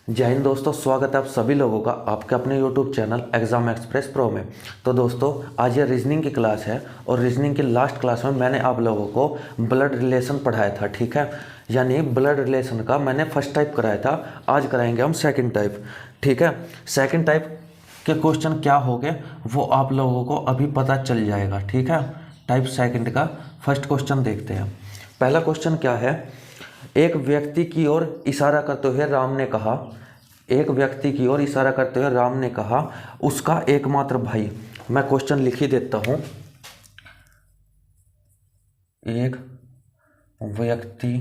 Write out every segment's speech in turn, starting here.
जय हिंद दोस्तों, स्वागत है आप सभी लोगों का आपके अपने YouTube channel exam express pro में। तो दोस्तों, आज ये रीजनिंग की क्लास है और रीजनिंग की लास्ट क्लास में मैंने आप लोगों को ब्लड रिलेशन पढ़ाया था, ठीक है। यानी ब्लड रिलेशन का मैंने फर्स्ट टाइप कराया था, आज कराएंगे हम सेकंड टाइप, ठीक है। सेकंड टाइप के क्वेश्चन क्या हो गए वो आप लोगों को अभी पता चल जाएगा, ठीक है। टाइप सेकंड का फर्स्ट क्वेश्चन देखते हैं। पहला क्वेश्चन क्या है। एक व्यक्ति की ओर इशारा करते हुए राम ने कहा, एक व्यक्ति की ओर इशारा करते हुए राम ने कहा, उसका एकमात्र भाई। मैं क्वेश्चन लिख ही देता हूं। एक व्यक्ति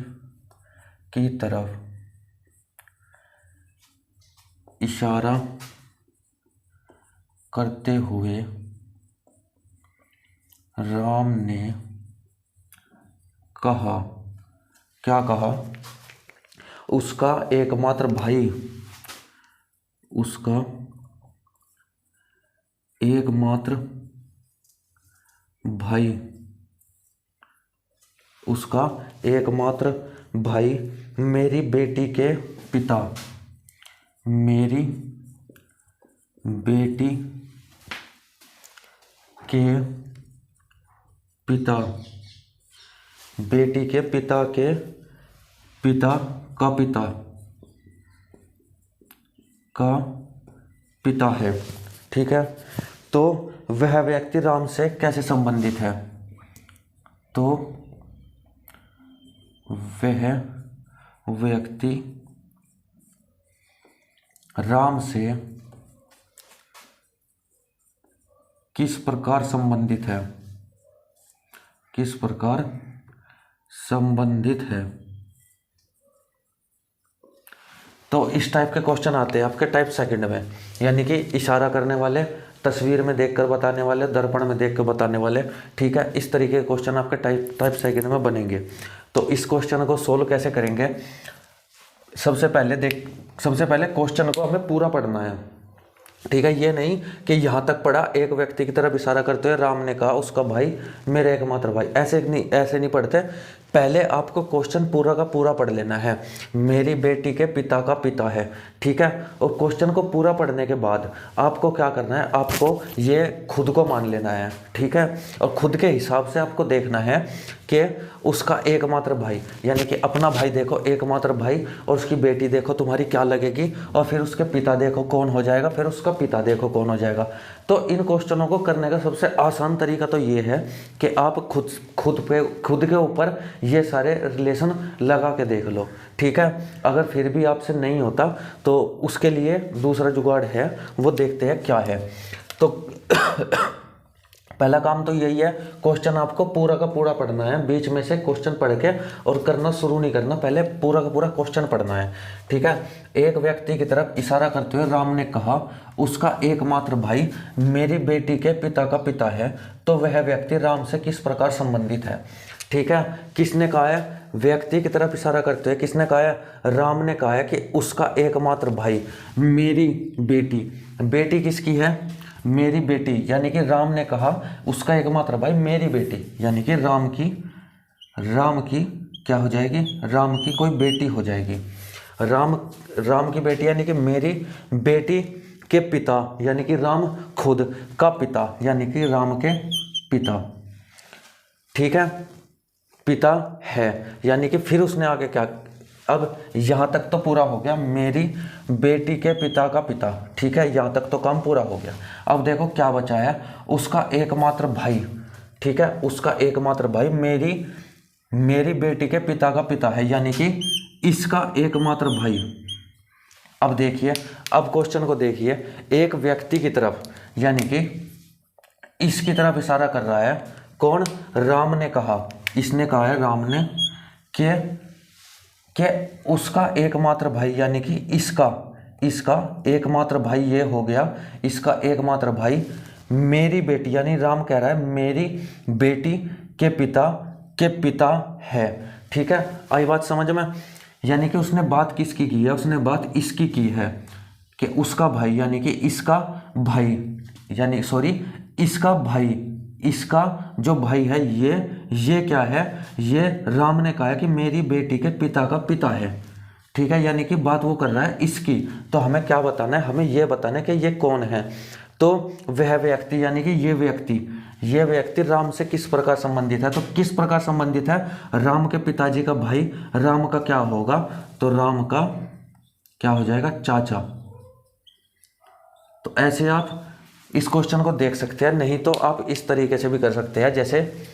की तरफ इशारा करते हुए राम ने कहा, क्या कहा? उसका एकमात्र भाई, उसका एकमात्र भाई, उसका एकमात्र भाई मेरी बेटी के पिता, मेरी बेटी के पिता, बेटी के पिता के पिता का पिता का पिता है, ठीक है। तो वह व्यक्ति राम से कैसे संबंधित है? तो वह व्यक्ति राम से किस प्रकार संबंधित है? किस प्रकार संबंधित है? तो इस टाइप के क्वेश्चन आते हैं आपके टाइप सेकंड में, यानी कि इशारा करने वाले, तस्वीर में देखकर बताने वाले, दर्पण में देखकर बताने वाले, ठीक है। इस तरीके के क्वेश्चन आपके टाइप सेकंड में बनेंगे। तो इस क्वेश्चन को सोल्व कैसे करेंगे? सबसे पहले क्वेश्चन को हमें पूरा पढ़ना है, ठीक है। ये नहीं कि यहाँ तक पढ़ा, एक व्यक्ति की तरफ इशारा करते हुए राम ने कहा उसका भाई मेरे एकमात्र भाई, ऐसे नहीं पढ़ते। पहले आपको क्वेश्चन पूरा का पूरा पढ़ लेना है। मेरी बेटी के पिता का पिता है, ठीक है। और क्वेश्चन को पूरा पढ़ने के बाद आपको क्या करना है? आपको ये खुद को मान लेना है, ठीक है। और खुद के हिसाब से आपको देखना है कि उसका एकमात्र भाई, यानी कि अपना भाई देखो एकमात्र भाई, और उसकी बेटी देखो तुम्हारी क्या लगेगी, और फिर उसके पिता देखो कौन हो जाएगा, फिर उसका पिता देखो कौन हो जाएगा। तो इन क्वेश्चनों को करने का सबसे आसान तरीका तो ये है कि आप खुद के ऊपर ये सारे रिलेशन लगा के देख लो, ठीक है। अगर फिर भी आपसे नहीं होता तो उसके लिए दूसरा जुगाड़ है, वो देखते हैं क्या है। तो पहला काम तो यही है, क्वेश्चन आपको पूरा का पूरा पढ़ना है। बीच में से क्वेश्चन पढ़ के और करना शुरू नहीं करना, पहले पूरा का पूरा क्वेश्चन पढ़ना है, ठीक है। एक व्यक्ति की तरफ इशारा करते हुए राम ने कहा उसका एकमात्र भाई मेरी बेटी के पिता का पिता है, तो वह व्यक्ति राम से किस प्रकार संबंधित है, ठीक है। किसने कहा है? व्यक्ति की तरफ इशारा करते हुए किसने कहा है? राम ने कहा है कि उसका एकमात्र भाई मेरी बेटी, बेटी किसकी है? मेरी बेटी, यानी कि राम ने कहा उसका एकमात्र भाई मेरी बेटी, यानी कि राम की क्या हो जाएगी? राम की कोई बेटी हो जाएगी। राम की बेटी यानी कि मेरी बेटी के पिता, यानी कि राम खुद का पिता, यानी कि राम के पिता, ठीक है। पिता है, यानी कि फिर उसने आगे क्या? अब यहाँ तक तो पूरा हो गया, मेरी बेटी के पिता का पिता, ठीक है। यहाँ तक तो काम पूरा हो गया। अब देखो क्या बचा है, उसका एकमात्र भाई, ठीक है। उसका एकमात्र भाई मेरी बेटी के पिता का पिता है, यानी कि इसका एकमात्र भाई। अब देखिए, अब क्वेश्चन को देखिए, एक व्यक्ति की तरफ, यानी कि इसकी तरफ इशारा कर रहा है कौन? राम ने कहा, इसने कहा है राम ने कि उसका एकमात्र भाई, यानी कि इसका एकमात्र भाई ये हो गया, इसका एकमात्र भाई मेरी बेटी, यानी राम कह रहा है मेरी बेटी के पिता है, ठीक है। आई बात समझ में? यानी कि उसने बात किसकी की है? उसने बात इसकी की है कि उसका भाई, यानी कि इसका भाई, यानी सॉरी इसका भाई, इसका जो भाई है ये क्या है? ये राम ने कहा है कि मेरी बेटी के पिता का पिता है, ठीक है, यानी कि बात वो कर रहा है इसकी। तो हमें क्या बताना है, हमें ये बताना है कि ये कौन है। तो वह व्यक्ति यानी कि ये व्यक्ति राम से किस प्रकार संबंधित है। तो किस प्रकार संबंधित है, राम के पिताजी का भाई, राम का क्या होगा, तो राम का क्या हो जाएगा, चाचा। तो ऐसे आप इस क्वेश्चन को देख सकते हैं, नहीं तो आप इस तरीके से भी कर सकते हैं, जैसे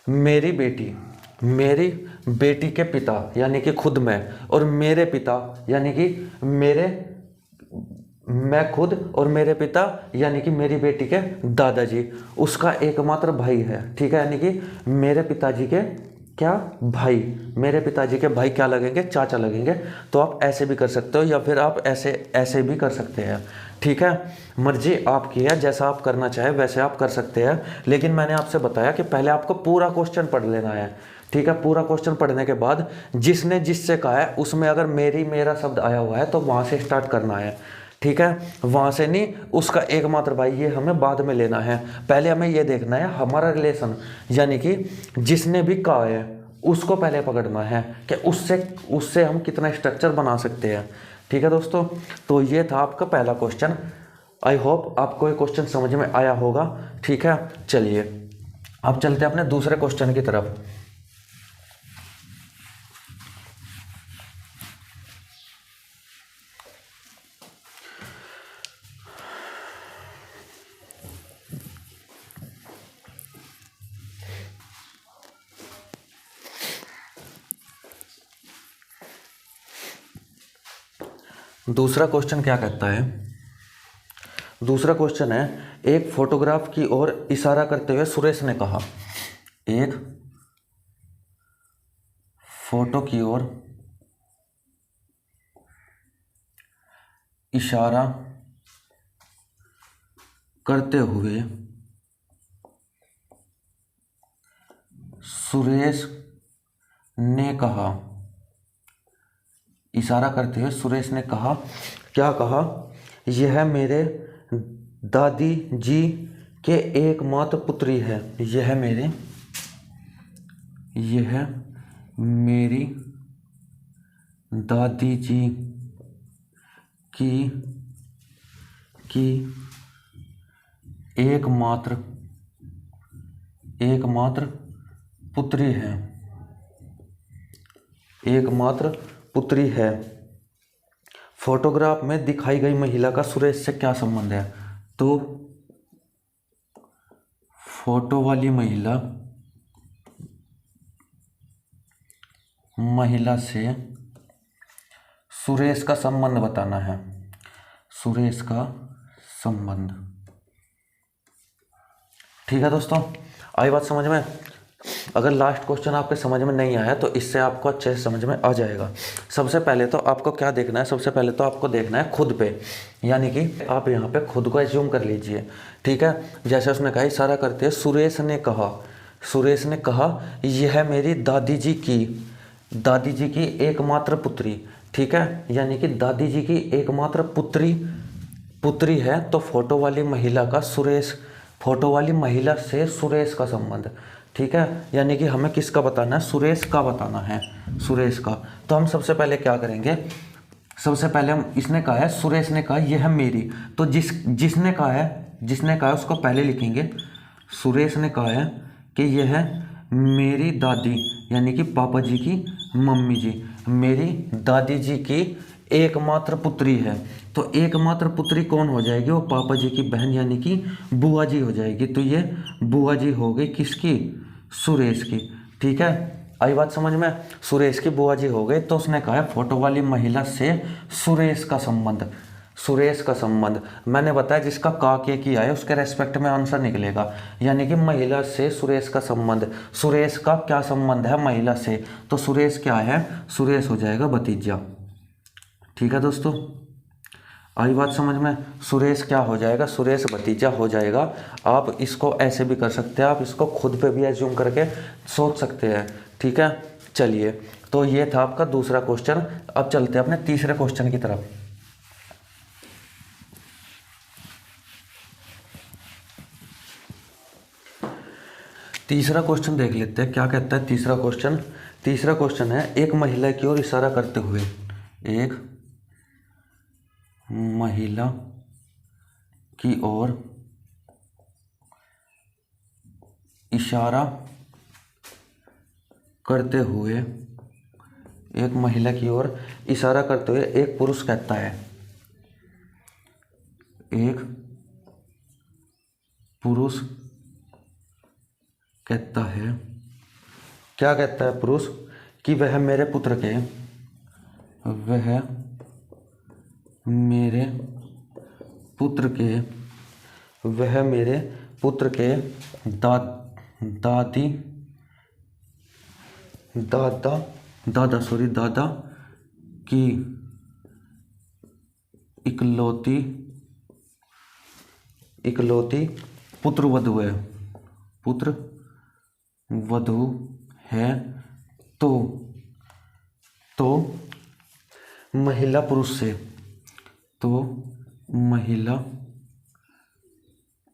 मेरी बेटी के पिता यानी कि खुद मैं, और मेरे पिता यानी कि मैं खुद, और मेरे पिता यानी कि मेरी बेटी के दादाजी, उसका एकमात्र भाई है। ठीक है, यानी कि मेरे पिताजी के क्या भाई, मेरे पिताजी के भाई क्या लगेंगे, चाचा लगेंगे। तो आप ऐसे भी कर सकते हो, या फिर आप ऐसे भी कर सकते हैं। ठीक है, मर्जी आपकी है, जैसा आप करना चाहे वैसे आप कर सकते हैं। लेकिन मैंने आपसे बताया कि पहले आपको पूरा क्वेश्चन पढ़ लेना है। ठीक है, पूरा क्वेश्चन पढ़ने के बाद जिसने जिससे कहा है उसमें अगर मेरा शब्द आया हुआ है तो वहां से स्टार्ट करना है। ठीक है, वहां से नहीं, उसका एकमात्र भाई, ये हमें बाद में लेना है। पहले हमें ये देखना है हमारा रिलेशन, यानी कि जिसने भी कहा है उसको पहले पकड़ना है कि उससे हम कितना स्ट्रक्चर बना सकते हैं। ठीक है दोस्तों, तो ये था आपका पहला क्वेश्चन। आई होप आपको ये क्वेश्चन समझ में आया होगा। ठीक है, चलिए अब चलते हैं अपने दूसरे क्वेश्चन की तरफ। दूसरा क्वेश्चन क्या कहता है, दूसरा क्वेश्चन है, एक फोटोग्राफ की ओर इशारा करते हुए सुरेश ने कहा, एक फोटो की ओर इशारा करते हुए सुरेश ने कहा, इशारा करते हुए सुरेश ने कहा, क्या कहा, यह मेरे दादी जी के एकमात्र पुत्री है, यह मेरी दादी जी की एकमात्र पुत्री है, एकमात्र पुत्री है। फोटोग्राफ में दिखाई गई महिला का सुरेश से क्या संबंध है। तो फोटो वाली महिला से सुरेश का संबंध बताना है, सुरेश का संबंध। ठीक है दोस्तों, आई बात समझ में। अगर लास्ट क्वेश्चन आपके समझ में नहीं आया तो इससे आपको अच्छे से समझ में आ जाएगा। सबसे पहले तो आपको क्या देखना है, सबसे पहले तो आपको देखना है खुद पे, यानी कि आप यहाँ पे खुद को एज्यूम कर लीजिए। ठीक है, जैसे उसने कहा, इशारा करते सुरेश ने कहा यह मेरी दादी जी की एकमात्र पुत्री। ठीक है, यानी कि दादी जी की एकमात्र पुत्री है। तो फोटो वाली महिला से सुरेश का संबंध। ठीक है, यानी कि हमें किसका बताना है, सुरेश का बताना है, सुरेश का। तो हम सबसे पहले क्या करेंगे, सबसे पहले हम, इसने कहा है, सुरेश ने कहा यह मेरी, तो जिसने कहा है उसको पहले लिखेंगे। सुरेश ने कहा है कि यह मेरी दादी यानी कि पापा जी की मम्मी जी, मेरी दादी जी की एकमात्र पुत्री है। तो एकमात्र पुत्री कौन हो जाएगी, वो पापा जी की बहन यानी कि बुआ जी हो जाएगी। तो ये बुआ जी हो गई किसकी, सुरेश की। ठीक है, आई बात समझ में, सुरेश की बुआ जी हो गई। तो उसने कहा है फोटो वाली महिला से सुरेश का संबंध मैंने बताया जिसका का के किया है उसके रेस्पेक्ट में आंसर निकलेगा, यानी कि महिला से सुरेश का संबंध। सुरेश का क्या संबंध है महिला से, तो सुरेश क्या है, सुरेश हो जाएगा भतीजा। ठीक है दोस्तों, आई बात समझ में, सुरेश क्या हो जाएगा, सुरेश भतीजा हो जाएगा। आप इसको ऐसे भी कर सकते हैं, आप इसको खुद पे भी एज्यूम करके सोच सकते हैं। ठीक है, चलिए, तो ये था आपका दूसरा क्वेश्चन। अब चलते हैं अपने तीसरे क्वेश्चन की तरफ। तीसरा क्वेश्चन देख लेते हैं क्या कहता है तीसरा क्वेश्चन है, एक महिला की ओर इशारा करते हुए एक महिला की ओर इशारा करते हुए, एक महिला की ओर इशारा करते हुए एक पुरुष कहता है, एक पुरुष कहता है, क्या कहता है पुरुष? कि वह मेरे पुत्र के, वह मेरे पुत्र के, वह मेरे पुत्र के दादी दादा दादा सॉरी दादा की इकलौती पुत्र वधू है, पुत्र वधू है। तो महिला पुरुष से, तो महिला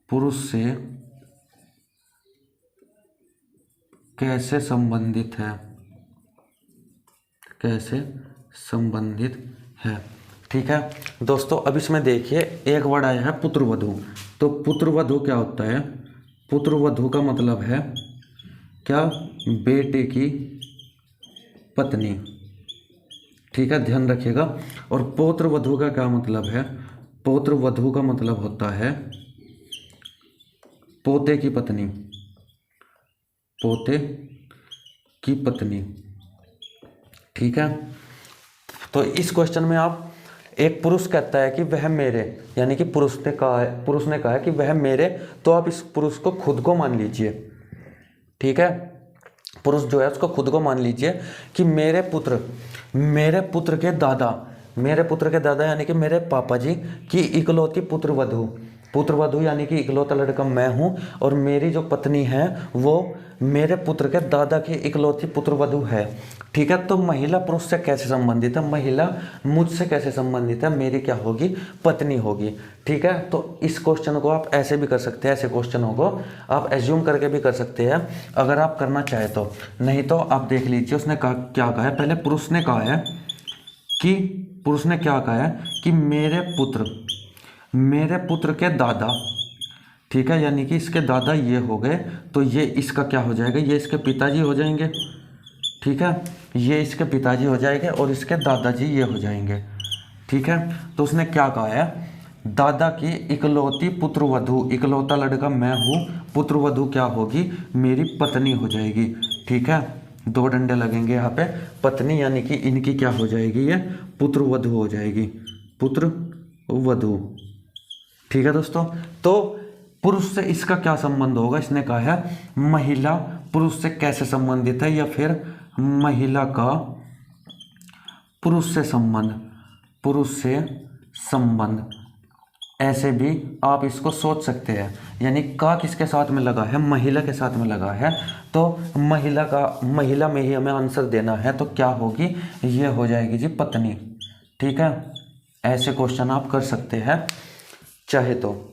पुरुष से कैसे संबंधित है, कैसे संबंधित है। ठीक है दोस्तों, अब इसमें देखिए एक वर्ड आया है पुत्रवधू। तो पुत्रवधू क्या होता है? पुत्रवधू का मतलब है क्या? बेटे की पत्नी। ठीक है, ध्यान रखिएगा। और पौत्रवधू का क्या मतलब है? पौत्रवधू का मतलब होता है पोते की पत्नी, पोते की पत्नी। ठीक है, तो इस क्वेश्चन में आप, एक पुरुष कहता है कि वह मेरे, यानी कि पुरुष ने कहा है कि वह मेरे, तो आप इस पुरुष को खुद को मान लीजिए। ठीक है, पुरुष जो है उसको खुद को मान लीजिए कि मेरे पुत्र के दादा यानी कि मेरे पापा जी की इकलौती पुत्रवधू यानी कि इकलौता लड़का मैं हूं, और मेरी जो पत्नी है वो मेरे पुत्र के दादा की इकलौती पुत्रवधू है। ठीक है, तो महिला पुरुष से कैसे संबंधित है? महिला मुझसे कैसे संबंधित है? मेरी क्या होगी? पत्नी होगी। ठीक है, तो इस क्वेश्चन को आप ऐसे भी कर सकते हैं, ऐसे क्वेश्चनों को आप एज्यूम करके भी कर सकते हैं अगर आप करना चाहे तो। नहीं तो आप देख लीजिए उसने कहा, क्या कहा है? पहले पुरुष ने क्या कहा है कि मेरे पुत्र के दादा। ठीक है, यानी कि इसके दादा ये हो गए, तो ये इसका क्या हो जाएगा? ये इसके पिताजी हो जाएंगे। ठीक है, ये इसके पिताजी हो जाएंगे और इसके दादाजी ये हो जाएंगे। ठीक है, तो उसने क्या कहा है? दादा की इकलौती पुत्रवधू, इकलौता लड़का मैं हूँ, पुत्रवधू क्या होगी? मेरी पत्नी हो जाएगी। ठीक है, दो डंडे लगेंगे यहाँ पे, पत्नी यानी कि इनकी क्या हो जाएगी? ये पुत्रवधू हो जाएगी, पुत्रवधू। ठीक है दोस्तों, तो पुरुष से इसका क्या संबंध होगा? इसने कहा है महिला पुरुष से कैसे संबंधित है, या फिर महिला का पुरुष से संबंध, ऐसे भी आप इसको सोच सकते हैं। यानी का किसके साथ में लगा है? महिला के साथ में लगा है, तो महिला में ही हमें आंसर देना है, तो क्या होगी? ये हो जाएगी जी पत्नी। ठीक है, ऐसे क्वेश्चन आप कर सकते हैं चाहे तो।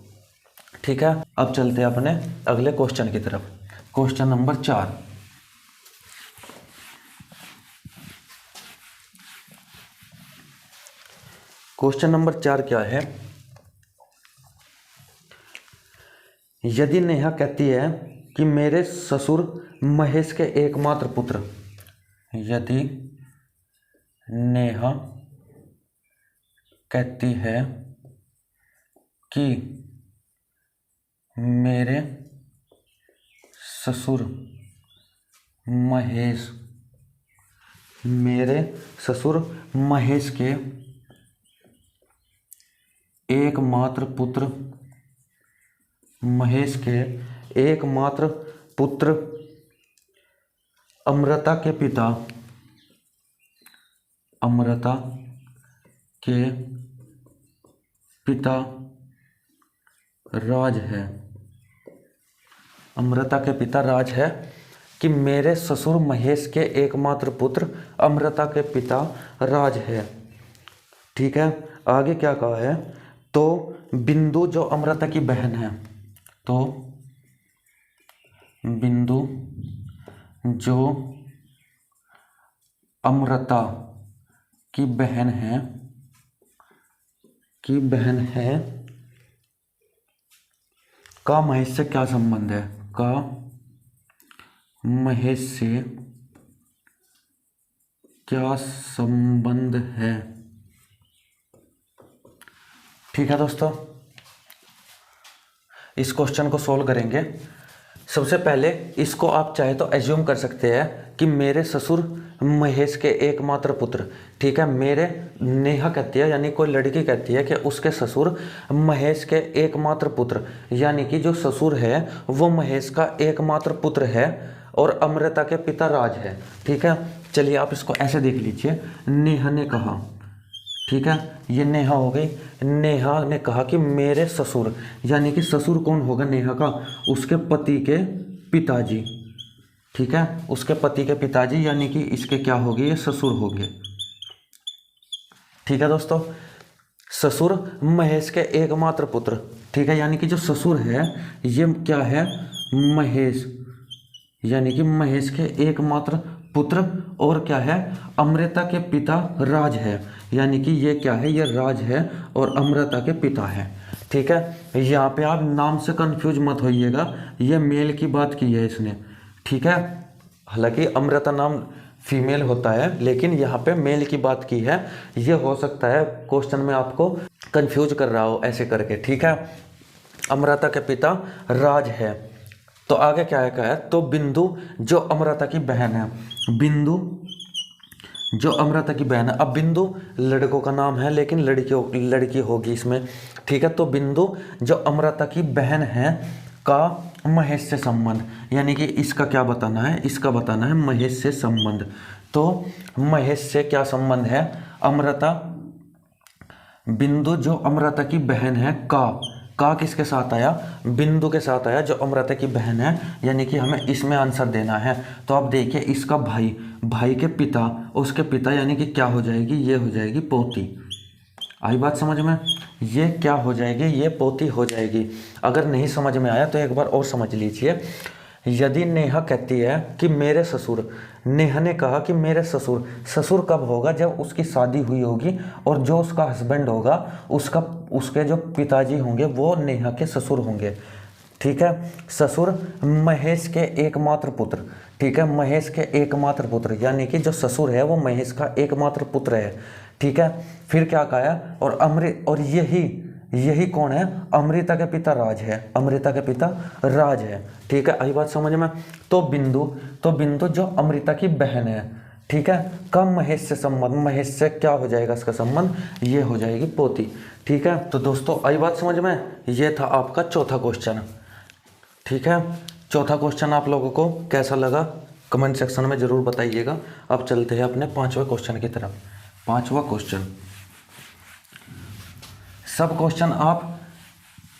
ठीक है, अब चलते हैं अपने अगले क्वेश्चन की तरफ। Question number 4। क्वेश्चन नंबर 4 क्या है? यदि नेहा कहती है कि मेरे ससुर महेश के एकमात्र पुत्र, यदि नेहा कहती है कि मेरे ससुर महेश के एकमात्र पुत्र अमृता के पिता राज है, अमृता के पिता राज है, कि मेरे ससुर महेश के एकमात्र पुत्र अमृता के पिता राज है। ठीक है, आगे क्या कहा है? तो बिंदु जो अमृता की बहन है, तो बिंदु जो अमृता की बहन है, की बहन है का महेश से क्या संबंध है, का महेश से क्या संबंध है। ठीक है दोस्तों, इस क्वेश्चन को सोल्व करेंगे। सबसे पहले इसको आप चाहे तो एज्यूम कर सकते हैं कि मेरे ससुर महेश के एकमात्र पुत्र, ठीक है, मेरे नेहा कहती है यानी कोई लड़की कहती है कि उसके ससुर महेश के एकमात्र पुत्र, यानी कि जो ससुर है वो महेश का एकमात्र पुत्र है और अमृता के पिता राज है। ठीक है, चलिए आप इसको ऐसे देख लीजिए। नेहा ने कहा, ठीक है, ये नेहा हो गई। नेहा ने कहा कि मेरे ससुर, यानी कि ससुर कौन होगा नेहा का, उसके पति के पिताजी। ठीक है, उसके पति के पिताजी, यानी कि इसके क्या होगी, ये ससुर होंगे। ठीक है दोस्तों, ससुर महेश के एकमात्र पुत्र, ठीक है, यानी कि जो ससुर है ये क्या है, महेश, यानी कि महेश के एकमात्र पुत्र, और क्या है, अमृता के पिता राज है, यानी कि ये क्या है, ये राज है और अमृता के पिता है। ठीक है, यहाँ पे आप नाम से कंफ्यूज मत होइएगा, ये मेल की बात की है इसने। ठीक है, हालांकि अमृता नाम फीमेल होता है लेकिन यहाँ पे मेल की बात की है। ये हो सकता है क्वेश्चन में आपको कंफ्यूज कर रहा हो ऐसे करके। ठीक है, अमृता के पिता राज है। तो आगे क्या है, तो बिंदु जो अमृता की बहन है, बिंदु जो अमृता की बहन है। अब बिंदु लड़कों का नाम है लेकिन लड़की होगी इसमें। ठीक है, तो बिंदु जो अमृता की बहन है का महेश से संबंध, यानी कि इसका क्या बताना है, इसका बताना है महेश से संबंध। तो महेश से क्या संबंध है, अमृता, बिंदु जो अमृता की बहन है का किसके साथ आया, बिंदु के साथ आया जो अमृता की बहन है, यानी कि हमें इसमें आंसर देना है। तो आप देखिए इसका भाई के पिता, उसके पिता, यानी कि क्या हो जाएगी, ये हो जाएगी पोती। आई बात समझ में, ये क्या हो जाएगी, ये पोती हो जाएगी। अगर नहीं समझ में आया तो एक बार और समझ लीजिए। यदि नेहा कहती है कि मेरे ससुर, नेहा ने कहा कि मेरे ससुर, ससुर कब होगा, जब उसकी शादी हुई होगी और जो उसका हस्बैंड होगा उसके जो पिताजी होंगे वो नेहा के ससुर होंगे। ठीक है, ससुर महेश के एकमात्र पुत्र, ठीक है, महेश के एकमात्र पुत्र, यानी कि जो ससुर है वो महेश का एकमात्र पुत्र है। ठीक है, फिर क्या कहा, और यही कौन है, अमृता के पिता राज है, अमृता के पिता राज है। ठीक है, आई बात समझ में। तो बिंदु जो अमृता की बहन है, ठीक है, कब महेश से संबंध, महेश से क्या हो जाएगा इसका संबंध, ये हो जाएगी पोती। ठीक है, तो दोस्तों आई बात समझ में, ये था आपका चौथा क्वेश्चन। ठीक है, चौथा क्वेश्चन आप लोगों को कैसा लगा कमेंट सेक्शन में ज़रूर बताइएगा। अब चलते हैं अपने पांचवें क्वेश्चन की तरफ। पांचवा क्वेश्चन, सब क्वेश्चन आप,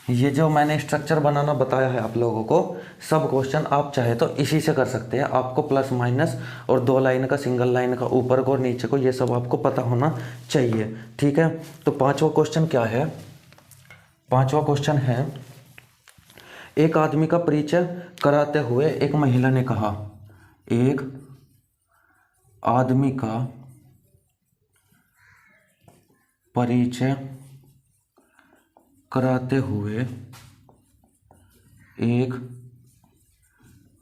ये जो मैंने स्ट्रक्चर बनाना बताया है आप लोगों को, सब क्वेश्चन आप चाहे तो इसी से कर सकते हैं। आपको प्लस माइनस और 2 लाइन का, सिंगल लाइन का, ऊपर को और नीचे को, ये सब आपको पता होना चाहिए। ठीक है, तो पांचवा क्वेश्चन क्या है, पांचवा क्वेश्चन है, एक आदमी का परिचय कराते हुए एक महिला ने कहा, एक आदमी का परिचय कराते हुए एक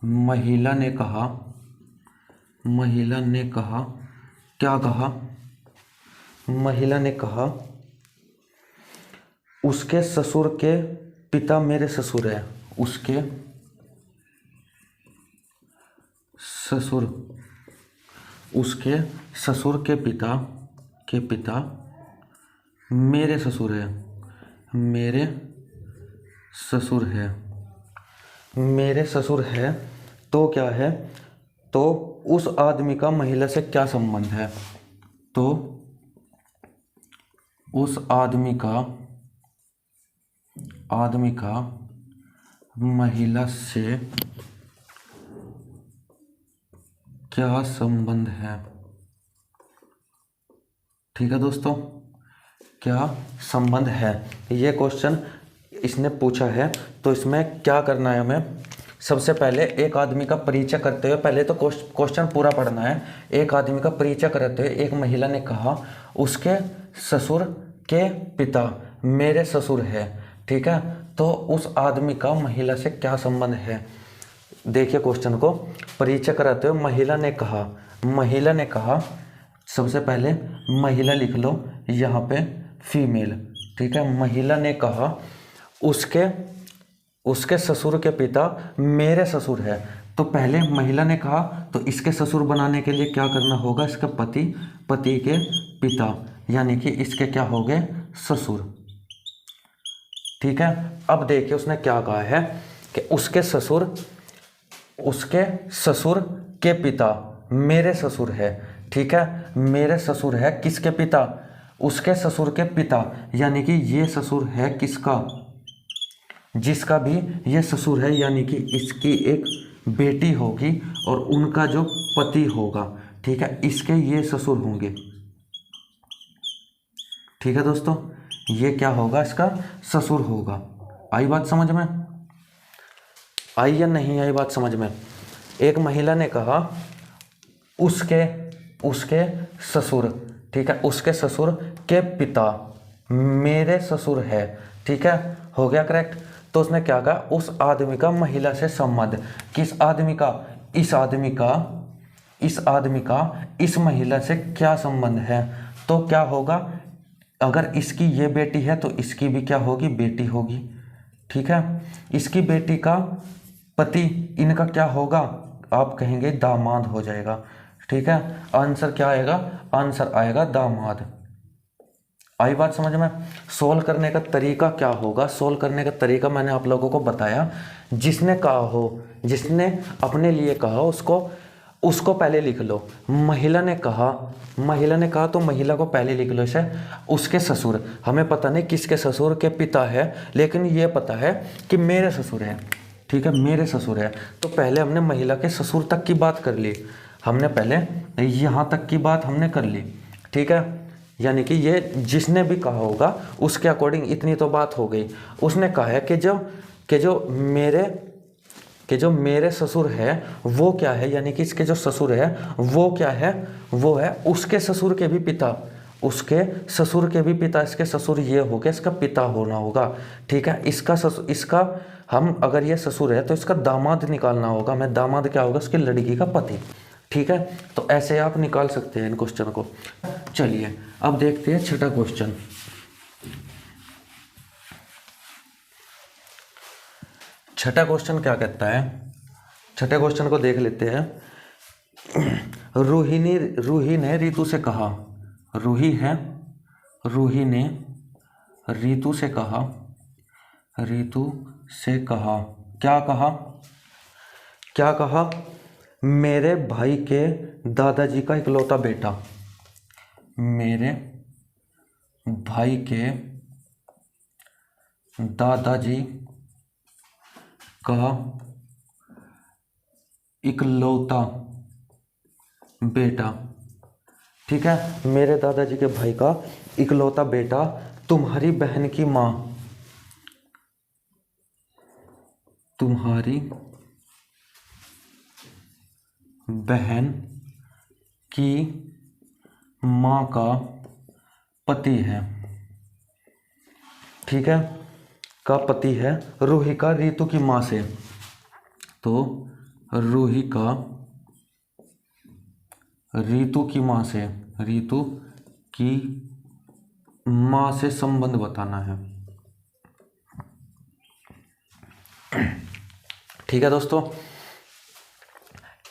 महिला ने कहा, क्या कहा, महिला ने कहा उसके ससुर के पिता मेरे ससुर है, उसके ससुर के पिता मेरे ससुर है, मेरे ससुर है। तो क्या है, तो उस आदमी का महिला से क्या संबंध है, तो उस आदमी का महिला से क्या संबंध है। ठीक है दोस्तों, क्या संबंध है, ये क्वेश्चन इसने पूछा है। तो इसमें क्या करना है हमें, सबसे पहले एक आदमी का परिचय करते हुए पहले तो क्वेश्चन पूरा पढ़ना है। एक आदमी का परिचय करते हुए एक महिला ने कहा उसके ससुर के पिता मेरे ससुर है। ठीक है, तो उस आदमी का महिला से क्या संबंध है। देखिए क्वेश्चन को, परिचय कराते हुए महिला ने कहा, सबसे पहले महिला लिख लो यहाँ पे फीमेल। ठीक है, महिला ने कहा उसके ससुर के पिता मेरे ससुर है। तो पहले महिला ने कहा तो इसके ससुर बनाने के लिए क्या करना होगा, इसके पति के पिता, यानी कि इसके क्या हो गए, ससुर। ठीक है, अब देखिए उसने क्या कहा है कि उसके ससुर के पिता मेरे ससुर है। ठीक है, मेरे ससुर है किसके पिता, उसके ससुर के पिता, यानी कि ये ससुर है किसका, जिसका भी ये ससुर है, यानी कि इसकी एक बेटी होगी और उनका जो पति होगा। ठीक है, इसके ये ससुर होंगे। ठीक है दोस्तों, ये क्या होगा, इसका ससुर होगा। आई बात समझ में, आई या नहीं आई बात समझ में। एक महिला ने कहा उसके ससुर, ठीक है, उसके ससुर के पिता मेरे ससुर है। ठीक है, हो गया करेक्ट। तो उसने क्या कहा, उस आदमी का महिला से संबंध, किस आदमी का, इस आदमी का इस महिला से क्या संबंध है। तो क्या होगा, अगर इसकी ये बेटी है तो इसकी भी क्या होगी, बेटी होगी। ठीक है, इसकी बेटी का पति इनका क्या होगा, आप कहेंगे दामाद हो जाएगा। ठीक है, आंसर क्या आएगा, आंसर आएगा दामाद। आई बात समझ में। सोल्व करने का तरीका क्या होगा, सोल्व करने का तरीका मैंने आप लोगों को बताया। जिसने कहा हो, जिसने अपने लिए कहा उसको पहले लिख लो। महिला ने कहा तो महिला को पहले लिख लो। इसे उसके ससुर, हमें पता नहीं किसके ससुर के पिता है, लेकिन ये पता है कि मेरे ससुर है। ठीक है, मेरे ससुर है। तो पहले हमने महिला के ससुर तक की बात कर ली, हमने पहले यहाँ तक की बात हमने कर ली। ठीक है, यानी कि ये जिसने भी कहा होगा उसके अकॉर्डिंग इतनी तो बात हो गई। उसने कहा है कि जो मेरे ससुर है वो क्या है, यानी कि इसके जो ससुर है वो क्या है, वो है उसके ससुर के भी पिता, उसके ससुर के भी पिता। इसके ससुर ये हो गया, इसका पिता होना होगा। ठीक है, इसका हम अगर ये ससुर है तो इसका दामाद निकालना होगा। मैं दामाद क्या होगा, उसकी लड़की का पति। ठीक है, तो ऐसे आप निकाल सकते हैं इन क्वेश्चन को। चलिए अब देखते हैं छठा क्वेश्चन। छठा क्वेश्चन क्या कहता है, छठे क्वेश्चन को देख लेते हैं। रूही ने रीतू से कहा, रूही ने रीतू से कहा, क्या कहा, मेरे भाई के दादाजी का इकलौता बेटा, मेरे भाई के दादाजी का इकलौता बेटा। ठीक है, मेरे दादाजी के भाई का इकलौता बेटा तुम्हारी बहन की माँ, तुम्हारी बहन की माँ का पति है। ठीक है, का पति है रूही का रीतू की माँ से। तो रूही का रीतू की माँ से संबंध बताना है। ठीक है दोस्तों,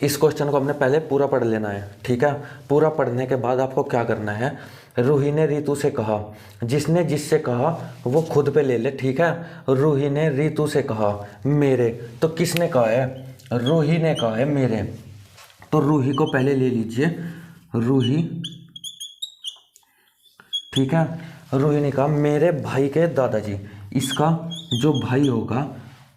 इस क्वेश्चन को हमने पहले पूरा पढ़ लेना है। ठीक है, पूरा पढ़ने के बाद आपको क्या करना है, रूही ने रीतू से कहा, जिसने जिससे कहा वो खुद पे ले ले। ठीक है, रूही ने रीतू से कहा मेरे, तो किसने कहा है, रूही ने कहा है मेरे। तो रूही को पहले ले लीजिए, रूही। ठीक है, रूही ने कहा मेरे भाई के दादाजी, इसका जो भाई होगा,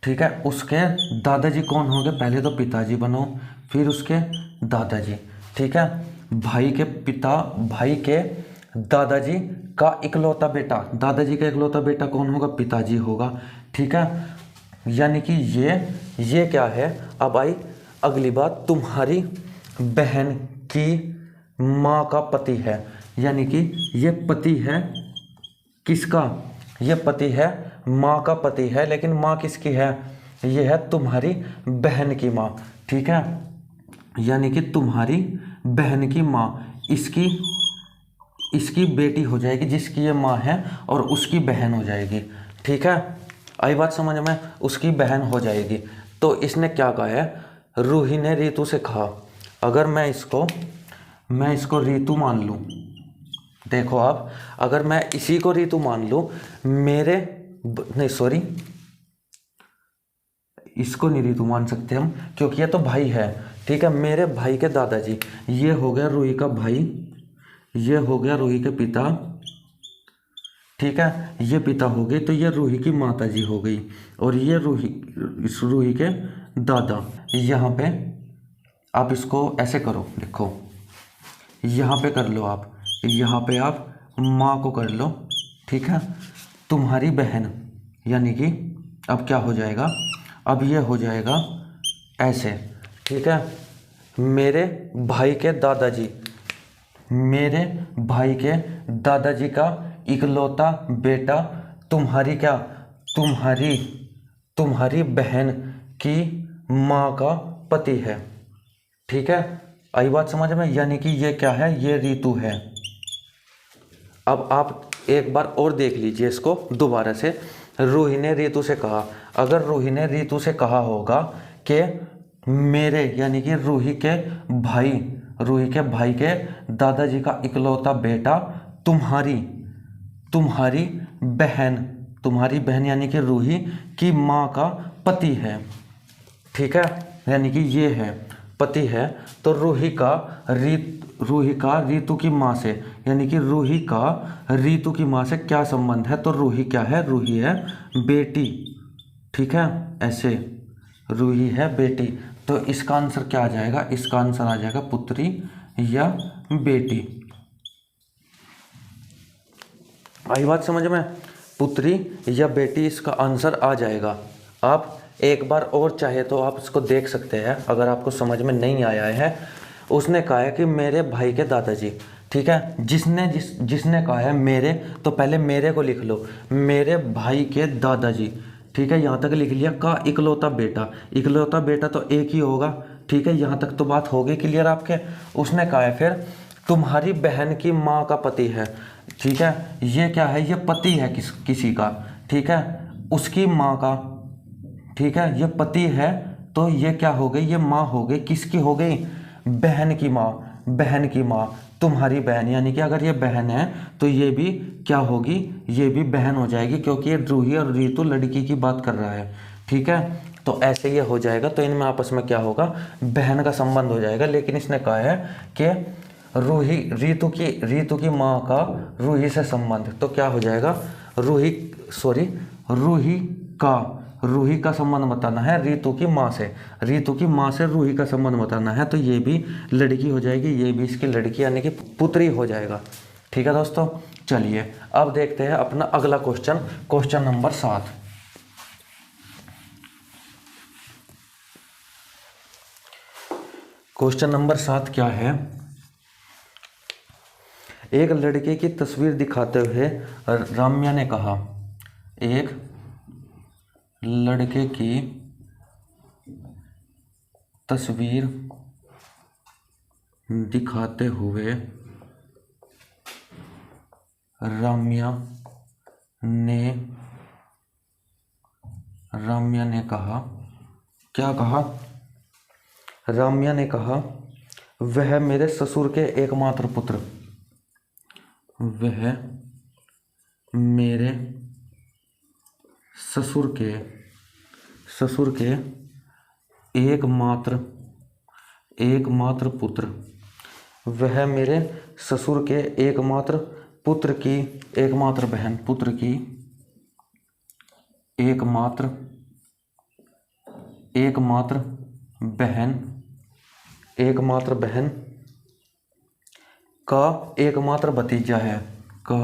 ठीक है, उसके दादाजी कौन होंगे, पहले तो पिताजी बनो फिर उसके दादाजी। ठीक है, भाई के दादाजी का इकलौता बेटा, दादाजी का इकलौता बेटा कौन होगा, पिताजी होगा। ठीक है, यानी कि ये क्या है। अब आई अगली बात, तुम्हारी बहन की माँ का पति है, यानी कि ये पति है किसका, ये पति है माँ का पति है, लेकिन माँ किसकी है, ये है तुम्हारी बहन की माँ, ठीक है। यानी कि तुम्हारी बहन की माँ इसकी बेटी हो जाएगी, जिसकी ये माँ है, और उसकी बहन हो जाएगी, ठीक है। आई बात समझ में, उसकी बहन हो जाएगी। तो इसने क्या कहा है, रूही ने रीतू से कहा, अगर मैं इसको रीतू मान लूँ, देखो आप, अगर मैं इसी को रीतू मान लूँ, इसको नहीं रीतू मान सकते हम, क्योंकि ये तो भाई है, ठीक है। मेरे भाई के दादाजी, ये हो गया रूही का भाई, ये हो गया रूही के पिता, ठीक है। ये पिता हो गए, तो ये रूही की माता जी हो गई, और ये रूही के दादा। यहाँ पे आप इसको ऐसे करो, देखो यहाँ पे कर लो आप, यहाँ पे आप माँ को कर लो, ठीक है। तुम्हारी बहन, यानी कि अब क्या हो जाएगा, अब ये हो जाएगा ऐसे, ठीक है। मेरे भाई के दादाजी का इकलौता बेटा तुम्हारी क्या, तुम्हारी बहन की माँ का पति है, ठीक है। आई बात समझ में, यानी कि ये क्या है, ये रीतू है। अब आप एक बार और देख लीजिए इसको दोबारा से। रूही ने रीतू से कहा, अगर रूही ने रीतू से कहा होगा कि मेरे, यानी कि रूही के भाई के दादाजी का इकलौता बेटा तुम्हारी बहन यानी कि रूही की माँ का पति है, ठीक है। यानी कि ये है पति है, तो रूही का रीतू की माँ से, यानी कि रूही का रीतू की माँ से क्या संबंध है, तो रूही क्या है, रूही है बेटी, ठीक है। ऐसे रूही है बेटी, तो इसका आंसर क्या आ जाएगा, इसका आंसर आ जाएगा पुत्री या बेटी। आई बात समझ में, पुत्री या बेटी इसका आंसर आ जाएगा। आप एक बार और चाहे तो आप इसको देख सकते हैं, अगर आपको समझ में नहीं आया है। उसने कहा है कि मेरे भाई के दादाजी, ठीक है। जिसने कहा है मेरे, तो पहले मेरे को लिख लो, मेरे भाई के दादाजी, ठीक है। यहाँ तक लिख लिया, का इकलौता बेटा तो एक ही होगा, ठीक है। यहाँ तक तो बात हो गई क्लियर आपके। उसने कहा है फिर तुम्हारी बहन की माँ का पति है, ठीक है। ये क्या है, ये पति है किसी का, ठीक है, उसकी माँ का, ठीक है। ये पति है, तो ये क्या हो गई, ये माँ हो गई, किसकी हो गई, बहन की माँ, तुम्हारी बहन। यानी कि अगर ये बहन है तो ये भी क्या होगी, ये भी बहन हो जाएगी, क्योंकि ये रूही और रीतू लड़की की बात कर रहा है, ठीक है। तो ऐसे ये हो जाएगा, तो इनमें आपस में क्या होगा, बहन का संबंध हो जाएगा। लेकिन इसने कहा है कि रीतू की माँ का रूही से संबंध, तो क्या हो जाएगा, रूही का संबंध बताना है रीतू की माँ से रूही का संबंध बताना है, तो ये भी लड़की हो जाएगी, ये भी इसकी लड़की यानी कि पुत्री हो जाएगा, ठीक है दोस्तों। चलिए अब देखते हैं अपना अगला क्वेश्चन नंबर 7। क्वेश्चन नंबर 7 क्या है, एक लड़के की तस्वीर दिखाते हुए राम्या ने कहा, एक लड़के की तस्वीर दिखाते हुए राम्या ने कहा, क्या कहा, राम्या ने कहा, वह मेरे ससुर के एकमात्र पुत्र, वह मेरे ससुर के एकमात्र पुत्र, वह मेरे ससुर के एकमात्र पुत्र की एकमात्र बहन, पुत्र की एकमात्र बहन का एकमात्र भतीजा है, का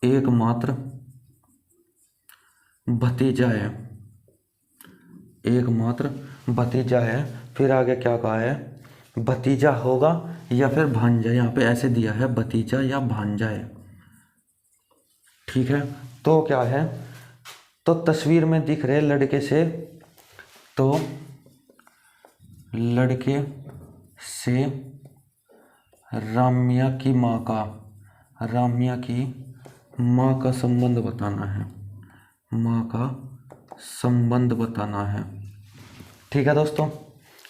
एकमात्र भतीजा है, एकमात्र भतीजा है। फिर आगे क्या कहा है, भतीजा होगा या फिर भांजा, यहाँ पे ऐसे दिया है भतीजा या भांजा है। ठीक है, तो क्या है, तो तस्वीर में दिख रहे लड़के से, तो लड़के से राम्या की माँ का संबंध बताना है, माँ का संबंध बताना है। ठीक है दोस्तों,